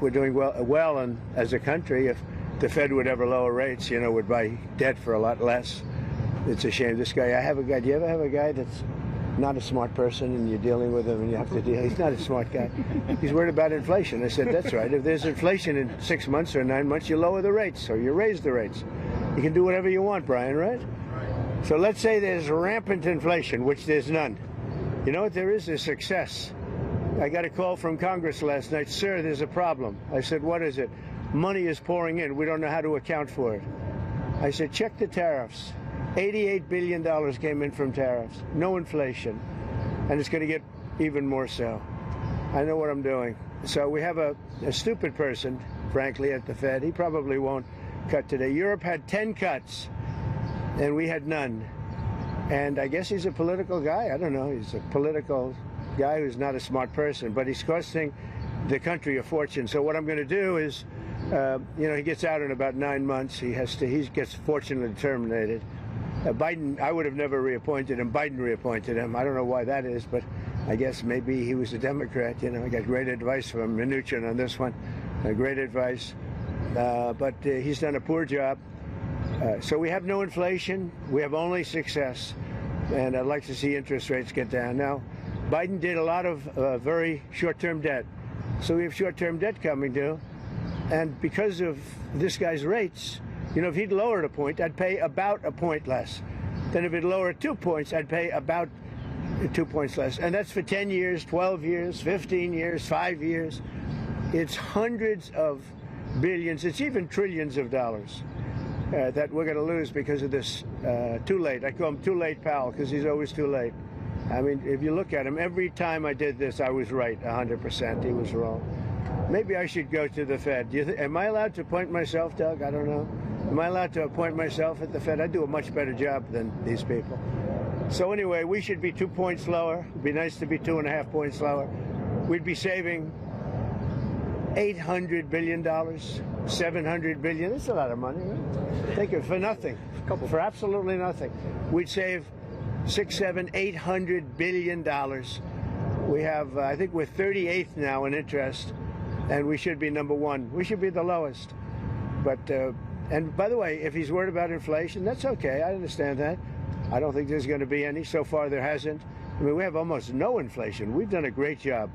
We're doing well and as a country. If the Fed would ever lower rates, would buy debt for a lot less. It's a shame. This guy, do you ever have a guy that's not a smart person and you're dealing with him and you have to deal? He's not a smart guy. He's worried about inflation. I said, that's right. If there's inflation in 6 months or 9 months, you lower the rates or you raise the rates. You can do whatever you want, Brian, right? So let's say there's rampant inflation, which there's none. You know what there is? There's success. I got a call from Congress last night. Sir, there's a problem. I said, what is it? Money is pouring in. We don't know how to account for it. I said, check the tariffs. $88 billion came in from tariffs. No inflation. And it's going to get even more so. I know what I'm doing. So we have a stupid person, frankly, at the Fed. He probably won't cut today. Europe had 10 cuts, and we had none. And I guess he's a political guy. I don't know. He's a political guy who's not a smart person, but he's costing the country a fortune. So what I'm going to do is, he gets out in about 9 months. He gets fortunately terminated. Biden, I would have never reappointed him. Biden reappointed him. I don't know why that is, but I guess maybe he was a Democrat. I got great advice from Mnuchin on this one. Great advice. But he's done a poor job. So we have no inflation. We have only success. And I'd like to see interest rates get down. Now, Biden did a lot of very short-term debt. So we have short-term debt coming due. And because of this guy's rates, if he'd lowered a point, I'd pay about a point less. Then if he'd lowered 2 points, I'd pay about 2 points less. And that's for 10 years, 12 years, 15 years, 5 years. It's hundreds of billions. It's even trillions of dollars that we're going to lose because of this too late. I call him Too Late Powell because he's always too late. I mean, if you look at him, every time I did this, I was right 100%. He was wrong. Maybe I should go to the Fed. Am I allowed to appoint myself, Doug? I don't know. Am I allowed to appoint myself at the Fed? I do a much better job than these people. So anyway, we should be 2 points lower. It'd be nice to be 2.5 points lower. We'd be saving $800 billion, $700 billion. That's a lot of money, right? Think of it for nothing, for absolutely nothing. We'd save $600, $700, $800 billion. We have, I think we're 38th now in interest, and we should be number one. We should be the lowest. But, and by the way, if he's worried about inflation, that's okay. I understand that. I don't think there's going to be any. So far, there hasn't. I mean, we have almost no inflation. We've done a great job.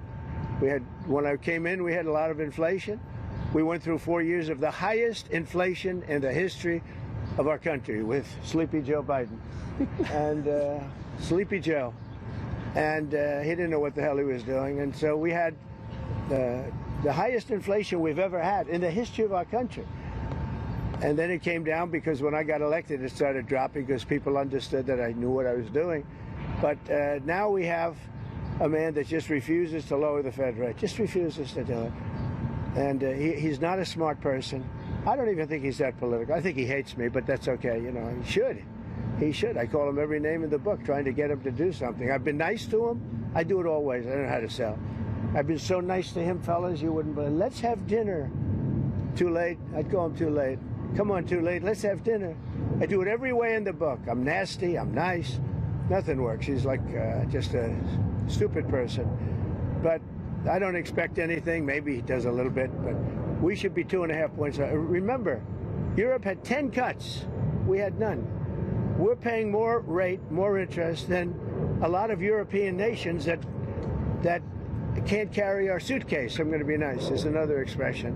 When I came in, we had a lot of inflation. We went through 4 years of the highest inflation in the history of our country with Sleepy Joe Biden. And Sleepy Joe. And he didn't know what the hell he was doing. And so we had the highest inflation we've ever had in the history of our country. And then it came down because when I got elected, it started dropping because people understood that I knew what I was doing. But now we have a man that just refuses to lower the Fed rate, just refuses to do it. And he's not a smart person. I don't even think he's that political. I think he hates me, but that's okay. He should. He should. I call him every name in the book, trying to get him to do something. I've been nice to him. I do it always. I don't know how to sell. I've been so nice to him, fellas, you wouldn't believe. Let's have dinner. Too late. I'd call him too late. Come on, too late. Let's have dinner. I do it every way in the book. I'm nasty. I'm nice. Nothing works. He's like just a stupid person. But I don't expect anything. Maybe he does a little bit. But we should be 2.5 points. Remember, Europe had 10 cuts. We had none. We're paying more rate, more interest than a lot of European nations that can't carry our suitcase. I'm going to be nice. There's another expression.